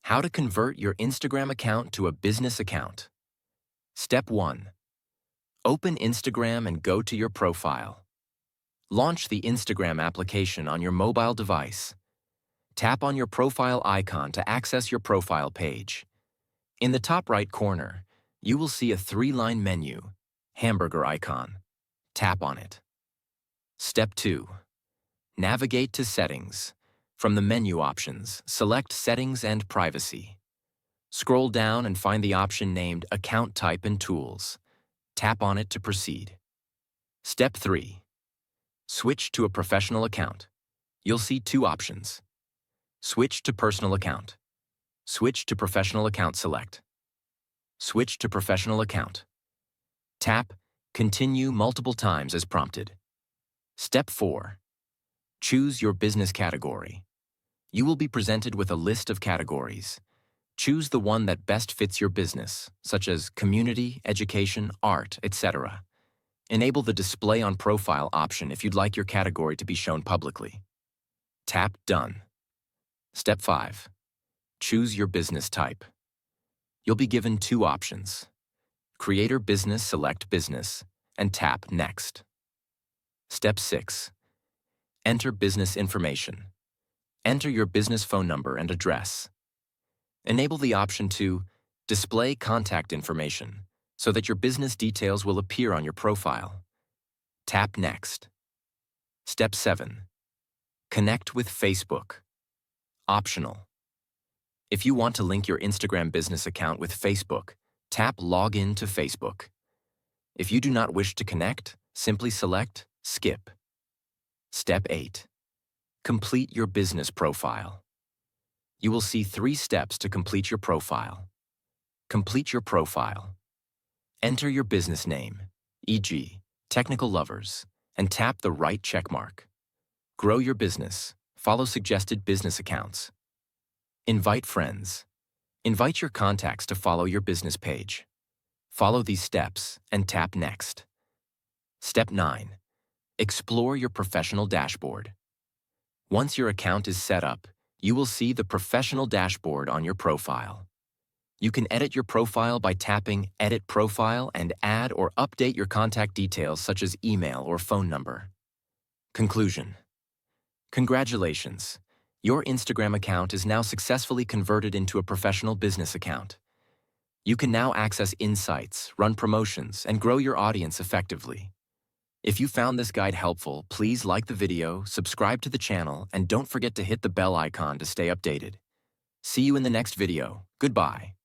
How to convert your Instagram account to a business account. Step 1. Open Instagram and go to your profile. Launch the Instagram application on your mobile device. Tap on your profile icon to access your profile page. In the top right corner, you will see a 3-line menu, hamburger icon. Tap on it. Step 2. Navigate to Settings. From the menu options, select Settings and Privacy. Scroll down and find the option named Account Type and Tools. Tap on it to proceed. Step 3. Switch to a professional account. You'll see 2 options. Switch to Personal Account. Switch to Professional Account select. Switch to Professional Account. Tap Continue multiple times as prompted. Step 4. Choose your business category. You will be presented with a list of categories. Choose the one that best fits your business, such as community, education, art, etc. Enable the Display on Profile option if you'd like your category to be shown publicly. Tap Done. Step 5. Choose your business type. You'll be given 2 options. Creator Business select Business, and tap Next. Step 6. Enter business information. Enter your business phone number and address. Enable the option to Display Contact Information so that your business details will appear on your profile. Tap Next. Step 7. Connect with Facebook. Optional. If you want to link your Instagram business account with Facebook, tap Login to Facebook. If you do not wish to connect, simply select Skip. Step 8. Complete your business profile. You will see 3 steps to complete your profile. Complete your profile. Enter your business name, e.g., Technical Lovers, and tap the right checkmark. Grow your business. Follow suggested business accounts. Invite friends. Invite your contacts to follow your business page. Follow these steps and tap Next. Step 9. Explore your professional dashboard. Once your account is set up, you will see the professional dashboard on your profile. You can edit your profile by tapping Edit Profile and add or update your contact details such as email or phone number. Conclusion. Congratulations! Your Instagram account is now successfully converted into a professional business account. You can now access insights, run promotions, and grow your audience effectively. If you found this guide helpful, please like the video, subscribe to the channel, and don't forget to hit the bell icon to stay updated. See you in the next video. Goodbye.